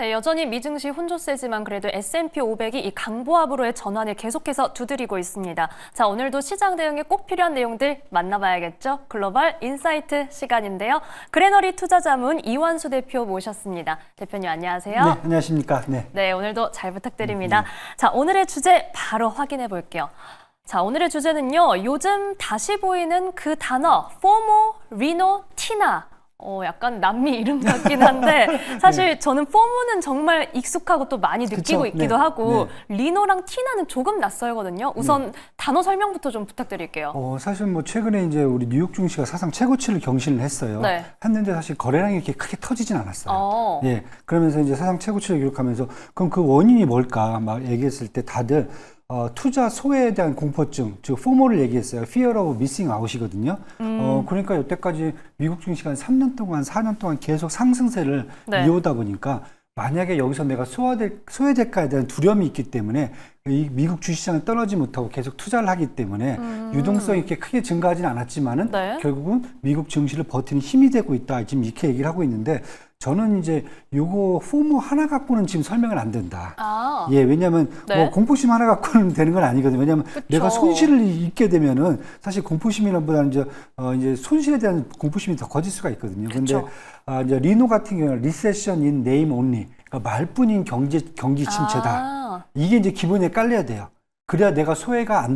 네, 여전히 미증시 혼조세지만 그래도 S&P 500이 이 강보합으로의 전환을 계속해서 두드리고 있습니다. 자, 오늘도 시장 대응에 꼭 필요한 내용들 만나봐야겠죠? 글로벌 인사이트 시간인데요. 그레너리 투자자문 이완수 대표 모셨습니다. 대표님 안녕하세요. 네, 안녕하십니까. 네, 오늘도 잘 부탁드립니다. 자, 오늘의 주제 바로 확인해 볼게요. 자, 오늘의 주제는요. 요즘 다시 보이는 그 단어, 포모, 리노, 티나. 약간 남미 이름 같긴 한데 사실 네. 저는 포모는 정말 익숙하고 또 많이 느끼고 그쵸? 있기도 네. 하고 네. 리노랑 티나는 조금 낯설거든요. 우선 단어 설명부터 좀 부탁드릴게요. 사실 뭐 최근에 이제 우리 뉴욕 증시가 사상 최고치를 경신을 했어요. 네. 했는데 사실 거래량이 이렇게 크게 터지진 않았어요. 예. 그러면서 이제 사상 최고치를 기록하면서 그럼 그 원인이 뭘까 막 얘기했을 때 다들 투자 소외에 대한 공포증, 즉 포모를 얘기했어요. Fear of missing out이거든요. 그러니까 여태까지 미국 증시가 3년 동안, 4년 동안 계속 상승세를 네. 이어오다 보니까 만약에 여기서 내가 소외될까에 대한 두려움이 있기 때문에 이 미국 주식시장을 떠나지 못하고 계속 투자를 하기 때문에 유동성이 이렇게 크게 증가하지는 않았지만은 네. 결국은 미국 증시를 버티는 힘이 되고 있다. 지금 이렇게 얘기를 하고 있는데 저는 이제 요거 포모 하나 갖고는 지금 설명은 안 된다. 예, 왜냐하면 네. 뭐 공포심 하나 갖고는 되는 건 아니거든요. 왜냐하면 그쵸. 내가 손실을 입게 되면은 사실 공포심이보다는 이제 손실에 대한 공포심이 더 커질 수가 있거든요. 근데 그쵸. 이제 리노 같은 경우는 리세션 인 네임 온리, 그러니까 말뿐인 경기 침체다. 이게 이제 기본에 깔려야 돼요. 그래야 내가 소외가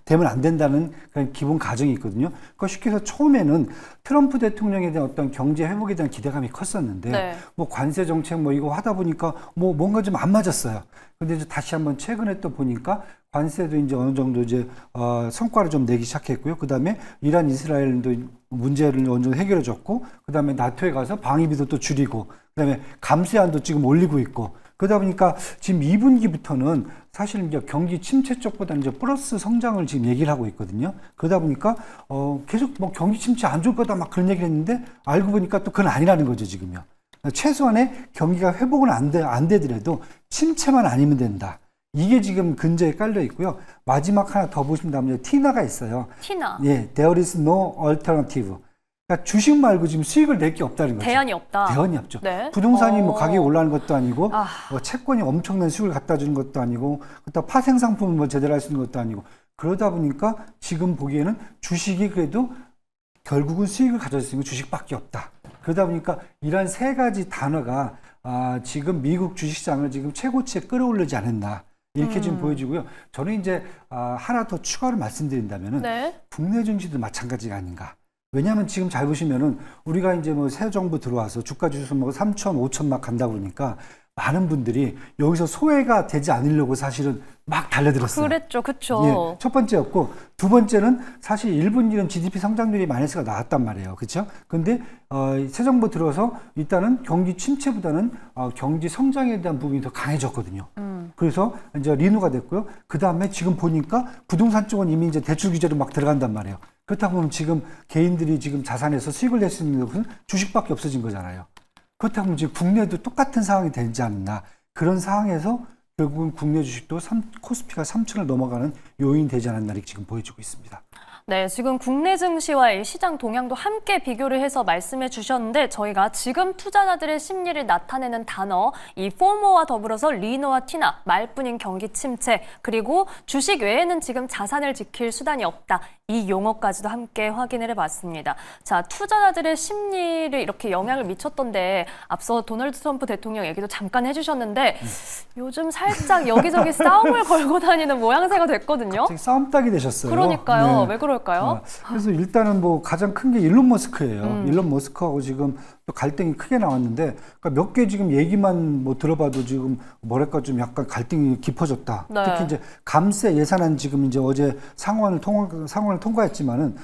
되면 안 된다는 그런 기본 가정이 있거든요. 그러니까 쉽게 해서 처음에는 트럼프 대통령에 대한 어떤 경제 회복에 대한 기대감이 컸었는데, 네. 뭐 관세 정책 뭐 이거 하다 보니까 뭐 뭔가 좀 안 맞았어요. 근데 이제 다시 한번 최근에 또 보니까 관세도 이제 어느 정도 이제 성과를 좀 내기 시작했고요. 그 다음에 이란 이스라엘도 문제를 어느 정도 해결해 줬고, 그 다음에 나토에 가서 방위비도 또 줄이고, 그 다음에 감세안도 지금 올리고 있고, 그러다 보니까 지금 2분기부터는 사실 이제 경기 침체 쪽보다는 이제 플러스 성장을 지금 얘기를 하고 있거든요. 그러다 보니까 계속 뭐 경기 침체 안 좋을 거다 막 그런 얘기를 했는데 알고 보니까 또 그건 아니라는 거죠, 지금요. 최소한의 경기가 회복은 안 되더라도 침체만 아니면 된다. 이게 지금 근저에 깔려 있고요. 마지막 하나 더 보시면 티나가 있어요. 티나. 예, there is no alternative. 그러니까 주식 말고 지금 수익을 낼 게 없다는 거죠. 대안이 없다. 대안이 없죠. 네. 부동산이 뭐 가격이 올라가는 것도 아니고, 아. 뭐 채권이 엄청난 수익을 갖다 주는 것도 아니고, 그다음 파생 상품을 뭐 제대로 할 수 있는 것도 아니고, 그러다 보니까 지금 보기에는 주식이 그래도 결국은 수익을 가져줄 수 있는 주식밖에 없다. 그러다 보니까 이런 세 가지 단어가 지금 미국 주식시장을 지금 최고치에 끌어올리지 않았나. 이렇게 지금 보여지고요. 저는 이제 하나 더 추가로 말씀드린다면은 네. 국내 증시도 마찬가지가 아닌가. 왜냐하면 지금 잘 보시면은 우리가 이제 뭐 새 정부 들어와서 주가 지수 뭐 3천, 5천 막 간다 그러니까 많은 분들이 여기서 소외가 되지 않으려고 사실은 막 달려들었어요. 그랬죠. 그쵸. 예, 첫 번째였고, 두 번째는 사실 1분기는 GDP 성장률이 마이너스가 나왔단 말이에요. 그렇죠? 근데 새 정부 들어서 일단은 경기 침체보다는 경기 성장에 대한 부분이 더 강해졌거든요. 그래서 이제 리노가 됐고요. 그 다음에 지금 보니까 부동산 쪽은 이미 이제 대출 규제로 막 들어간단 말이에요. 그렇다 보면 지금 개인들이 지금 자산에서 수익을 낼 수 있는 것은 주식밖에 없어진 거잖아요. 그렇다면 지금 국내도 똑같은 상황이 되지 않나. 그런 상황에서 결국은 국내 주식도 코스피가 3천을 넘어가는 요인이 되지 않았나 이렇게 지금 보여지고 있습니다. 네, 지금 국내 증시와의 시장 동향도 함께 비교를 해서 말씀해 주셨는데 저희가 지금 투자자들의 심리를 나타내는 단어, 이 포모와 더불어서 리노와 티나, 말뿐인 경기 침체, 그리고 주식 외에는 지금 자산을 지킬 수단이 없다. 이 용어까지도 함께 확인을 해봤습니다. 자, 투자자들의 심리를 이렇게 영향을 미쳤던데 앞서 도널드 트럼프 대통령 얘기도 잠깐 해주셨는데 요즘 살짝 여기저기 싸움을 걸고 다니는 모양새가 됐거든요. 갑자기 싸움닭이 되셨어요. 그러니까요. 네. 왜 그럴까요? 그래서 일단은 뭐 가장 큰 게 일론 머스크예요. 일론 머스크하고 지금 또 갈등이 크게 나왔는데, 그러니까 몇 개 지금 얘기만 뭐 들어봐도 지금 뭐랄까 좀 약간 갈등이 깊어졌다. 네. 특히 이제 감세 예산안 지금 이제 어제 상원을 통과했지만은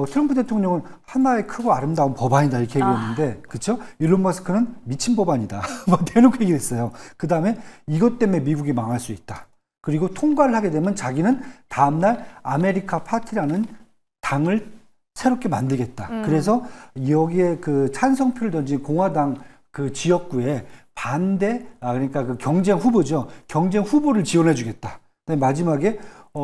트럼프 대통령은 하나의 크고 아름다운 법안이다 이렇게 얘기했는데, 그렇죠? 일론 머스크는 미친 법안이다. 뭐 대놓고 얘기했어요. 그 다음에 이것 때문에 미국이 망할 수 있다. 그리고 통과를 하게 되면 자기는 다음날 아메리카 파티라는 당을 새롭게 만들겠다. 그래서 여기에 그 찬성표를 던진 공화당 그 지역구에 그러니까 그 경쟁 후보죠. 경쟁 후보를 지원해 주겠다. 그다음에 마지막에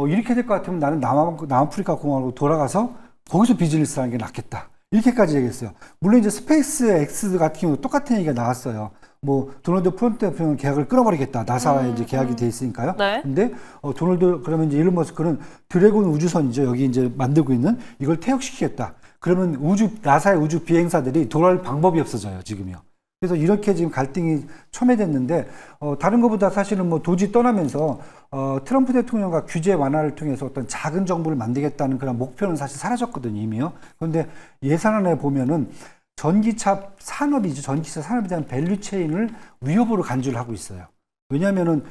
이렇게 될 것 같으면 나는 남아프리카 공화국으로 돌아가서 거기서 비즈니스를 하는 게 낫겠다. 이렇게까지 얘기했어요. 물론 이제 스페이스 X 같은 경우 똑같은 얘기가 나왔어요. 뭐 도널드 트럼프 대통령 계약을 끊어버리겠다. 나사와의 이제 계약이 돼 있으니까요. 네. 근데 도널드 그러면 이제 일론 머스크는 드래곤 우주선이죠. 여기 이제 만들고 있는 이걸 퇴역시키겠다. 그러면 나사의 우주 비행사들이 돌아올 방법이 없어져요. 지금요. 그래서 이렇게 지금 갈등이 첨예됐는데 다른 것보다 사실은 뭐 도지 떠나면서 트럼프 대통령과 규제 완화를 통해서 어떤 작은 정부를 만들겠다는 그런 목표는 사실 사라졌거든요, 이미요. 그런데 예산안에 보면은 전기차 산업이죠. 전기차 산업에 대한 밸류체인을 위협으로 간주를 하고 있어요. 왜냐하면은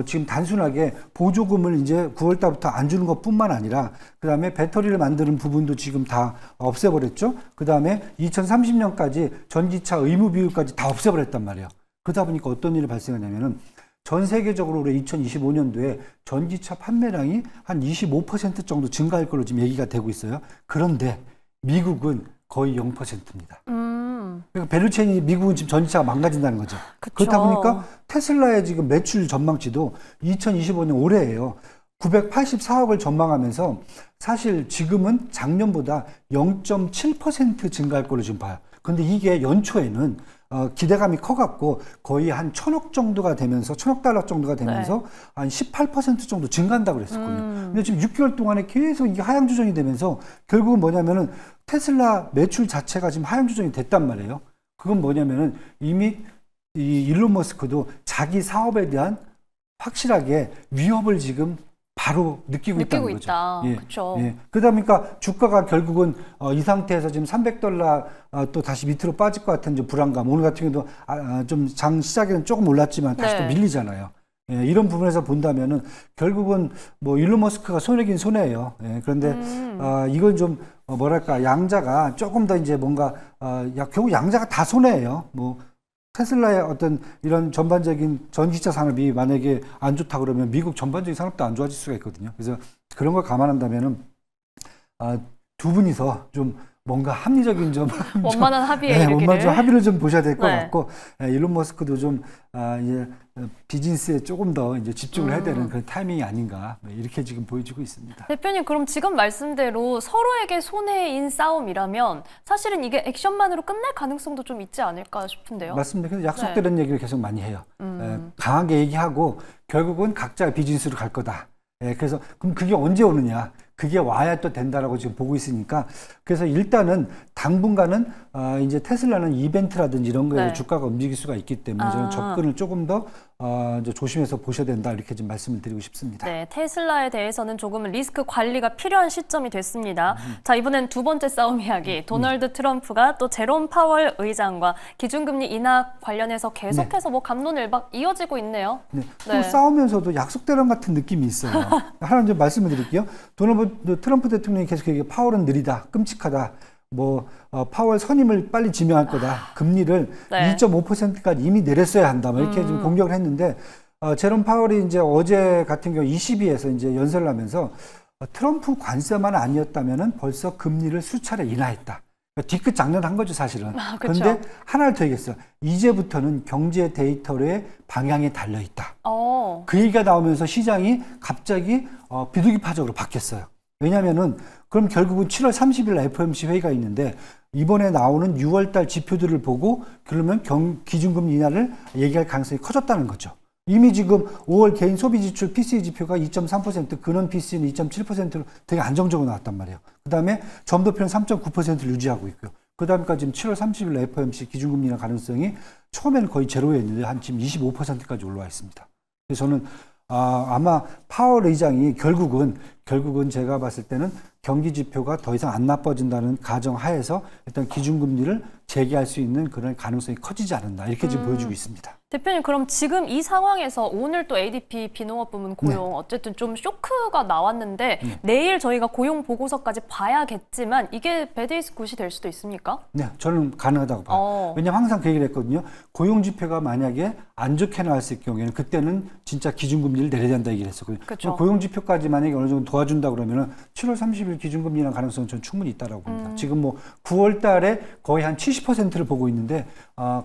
지금 단순하게 보조금을 이제 9월 달부터 안 주는 것뿐만 아니라 그다음에 배터리를 만드는 부분도 지금 다 없애버렸죠. 그다음에 2030년까지 전기차 의무 비율까지 다 없애버렸단 말이에요. 그러다 보니까 어떤 일이 발생하냐면은 전 세계적으로 올해 2025년도에 전기차 판매량이 한 25% 정도 증가할 걸로 지금 얘기가 되고 있어요. 그런데 미국은 거의 0%입니다. 그러니까 밸류체인이 미국은 지금 전기차가 망가진다는 거죠. 그쵸. 그렇다 보니까 테슬라의 지금 매출 전망치도 2025년 올해예요. 984억을 전망하면서 사실 지금은 작년보다 0.7% 증가할 걸로 지금 봐요. 근데 이게 연초에는 기대감이 커갖고 거의 한 1,000억 정도가 되면서 1,000억 달러 정도가 되면서 네. 한 18% 정도 증가한다고 그랬었거든요. 근데 지금 6개월 동안에 계속 이게 하향 조정이 되면서 결국은 뭐냐면은 테슬라 매출 자체가 지금 하향 조정이 됐단 말이에요. 그건 뭐냐면은 이미 이 일론 머스크도 자기 사업에 대한 확실하게 위협을 지금 바로 느끼고 있다는 거죠. 있다. 예, 그렇죠. 예. 그러다 보니까 주가가 결국은 이 상태에서 지금 $300 또 다시 밑으로 빠질 것 같은 좀 불안감. 오늘 같은 경우도 좀 장 시작에는 조금 올랐지만 다시 또 네. 밀리잖아요. 예, 이런 부분에서 본다면은 결국은 뭐 일론 머스크가 손해긴 손해예요. 예, 그런데 이건 좀 뭐랄까 양자가 조금 더 이제 뭔가 결국 양자가 다 손해예요. 뭐 테슬라의 어떤 이런 전반적인 전기차 산업이 만약에 안 좋다 그러면 미국 전반적인 산업도 안 좋아질 수가 있거든요. 그래서 그런 걸 감안한다면은 두 분이서 좀 뭔가 합리적인 좀 원만한 합의에 네, 이르기를. 원만한 합의를 좀 보셔야 될 것 네. 같고 일론 머스크도 좀 이제 비즈니스에 조금 더 이제 집중을 해야 되는 그런 타이밍이 아닌가 이렇게 지금 보여지고 있습니다. 대표님, 그럼 지금 말씀대로 서로에게 손해인 싸움이라면 사실은 이게 액션만으로 끝날 가능성도 좀 있지 않을까 싶은데요. 맞습니다. 그래서 약속되는 얘기를 계속 많이 해요. 강하게 얘기하고 결국은 각자의 비즈니스로 갈 거다. 그래서 그럼 그게 언제 오느냐? 그게 와야 또 된다라고 지금 보고 있으니까 그래서 일단은 당분간은 이제 테슬라는 이벤트라든지 이런 거에 네. 주가가 움직일 수가 있기 때문에 저는 접근을 조금 더 이제 조심해서 보셔야 된다 이렇게 좀 말씀을 드리고 싶습니다. 네, 테슬라에 대해서는 조금 리스크 관리가 필요한 시점이 됐습니다. 자, 이번엔 두 번째 싸움 이야기. 도널드 트럼프가 또 제롬 파월 의장과 기준금리 인하 관련해서 계속해서 뭐 갑론을박 이어지고 있네요. 네. 또 네. 싸우면서도 약속대론 같은 느낌이 있어요. 하나 좀 말씀을 드릴게요. 도널드 트럼프 대통령이 계속 얘기해 파월은 느리다, 끔찍하다. 뭐 파월 선임을 빨리 지명할 거다. 금리를 네. 2.5%까지 이미 내렸어야 한다. 뭐 이렇게 좀 공격을 했는데 제롬 파월이 이제 어제 같은 경우 22에서 이제 연설을 하면서 트럼프 관세만 아니었다면은 벌써 금리를 수차례 인하했다. 그러니까 뒤끝 장난한 거죠, 사실은. 그렇죠. 그런데 하나를 더 얘기했어요. 이제부터는 경제 데이터의 방향에 달려 있다. 그 얘기가 나오면서 시장이 갑자기 비둘기파적으로 바뀌었어요. 왜냐면은 그럼 결국은 7월 30일 FOMC 회의가 있는데 이번에 나오는 6월달 지표들을 보고 그러면 기준금리 인하를 얘기할 가능성이 커졌다는 거죠. 이미 지금 5월 개인 소비 지출 PCE 지표가 2.3%, 근원 PC는 2.7%로 되게 안정적으로 나왔단 말이에요. 그 다음에 점도표는 3.9%를 유지하고 있고요. 그 다음까지 지금 7월 30일 FOMC 기준금리 인하 가능성이 처음에는 거의 제로였는데 한 지금 25%까지 올라와 있습니다. 그래서 저는 아마 파월 의장이 결국은 제가 봤을 때는 경기 지표가 더 이상 안 나빠진다는 가정 하에서 일단 기준금리를 재개할 수 있는 그런 가능성이 커지지 않았나 이렇게 지금 보여지고 있습니다. 대표님, 그럼 지금 이 상황에서 오늘 또 ADP 비농업 부문 고용 어쨌든 좀 쇼크가 나왔는데 내일 저희가 고용 보고서까지 봐야겠지만 이게 배드이스 굿이 될 수도 있습니까? 네, 저는 가능하다고 봐요. 왜냐하면 항상 그 얘기를 했거든요. 고용 지표가 만약에 안 좋게 나왔을 경우에는 그때는 진짜 기준금리를 내려야 된다 얘기를 했었거든요. 그쵸. 고용 지표까지 만약에 어느 정도 도와준다 그러면은 7월 30일 기준금리 인하 가능성은 전 충분히 있다라고 봅니다. 지금 뭐 9월 달에 거의 한 70%를 보고 있는데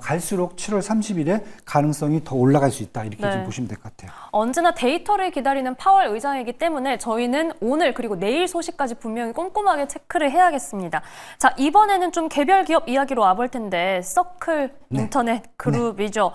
갈수록 7월 30일에 가능성이 더 올라갈 수 있다. 이렇게 좀 보시면 될 것 같아요. 언제나 데이터를 기다리는 파월 의장이기 때문에 저희는 오늘 그리고 내일 소식까지 분명히 꼼꼼하게 체크를 해야겠습니다. 자, 이번에는 좀 개별 기업 이야기로 와볼 텐데 서클 인터넷 그룹이죠.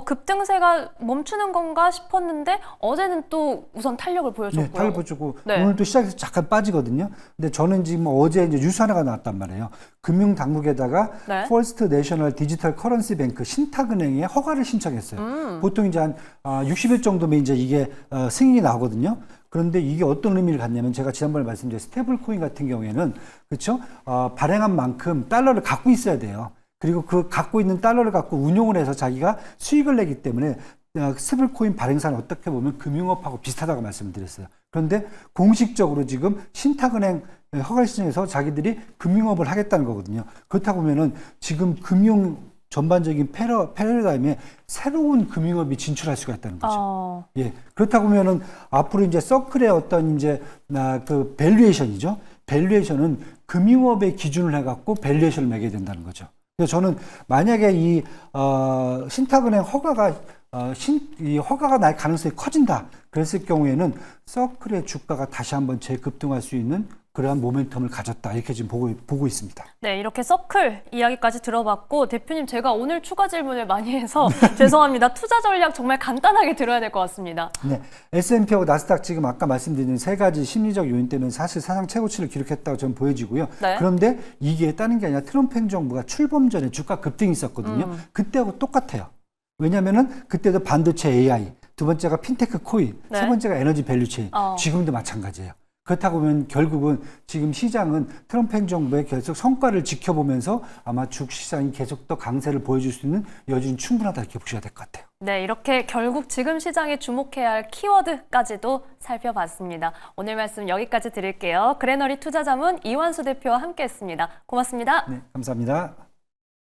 급등세가 멈추는 건가 싶었는데 어제는 또 우선 탄력을 보여줬고요. 네, 탄력 보여주고 오늘도 시작해서 잠깐 빠지거든요. 근데 저는 지금 어제 이제 뉴스 하나가 나왔단 말이에요. 금융 당국에다가 퍼스트 내셔널 디지털 커런시 뱅크 신탁은행에 허가를 신청했어요. 보통 이제 한 60일 정도면 이제 이게 승인이 나오거든요. 그런데 이게 어떤 의미를 갖냐면 제가 지난번에 말씀드린 스테이블 코인 같은 경우에는 그렇죠? 발행한 만큼 달러를 갖고 있어야 돼요. 그리고 그 갖고 있는 달러를 갖고 운용을 해서 자기가 수익을 내기 때문에 스테이블 코인 발행사는 어떻게 보면 금융업하고 비슷하다고 말씀을 드렸어요. 그런데 공식적으로 지금 신탁은행 허가를 신청해서 자기들이 금융업을 하겠다는 거거든요. 그렇다고 보면은 지금 금융 전반적인 패러다임에 새로운 금융업이 진출할 수가 있다는 거죠. 예. 그렇다고 보면은 앞으로 이제 서클의 어떤 이제 그 밸류에이션이죠. 밸류에이션은 금융업의 기준을 해갖고 밸류에이션을 매겨야 된다는 거죠. 그래서 저는 만약에 이 신탁은행 허가가 이 허가가 날 가능성이 커진다. 그랬을 경우에는 서클의 주가가 다시 한번 재급등할 수 있는 그러한 모멘텀을 가졌다. 이렇게 지금 보고 있습니다. 네, 이렇게 서클 이야기까지 들어봤고 대표님 제가 오늘 추가 질문을 많이 해서 죄송합니다. 투자 전략 정말 간단하게 들어야 될 것 같습니다. 네, S&P하고 나스닥 지금 아까 말씀드린 세 가지 심리적 요인 때문에 사실 사상 최고치를 기록했다고 저는 보여지고요. 그런데 이게 다른 게 아니라 트럼프 행정부가 출범 전에 주가 급등이 있었거든요. 그때하고 똑같아요. 왜냐면은 그때도 반도체 AI, 두 번째가 핀테크 코인, 세 번째가 에너지 밸류체인, 지금도 마찬가지예요. 그렇다고 보면 결국은 지금 시장은 트럼프 행정부의 계속 성과를 지켜보면서 아마 주식시장이 계속 더 강세를 보여줄 수 있는 여지는 충분하다 이렇게 보셔야 될 것 같아요. 네, 이렇게 결국 지금 시장에 주목해야 할 키워드까지도 살펴봤습니다. 오늘 말씀 여기까지 드릴게요. 그래너리 투자자문 이완수 대표와 함께했습니다. 고맙습니다. 네, 감사합니다.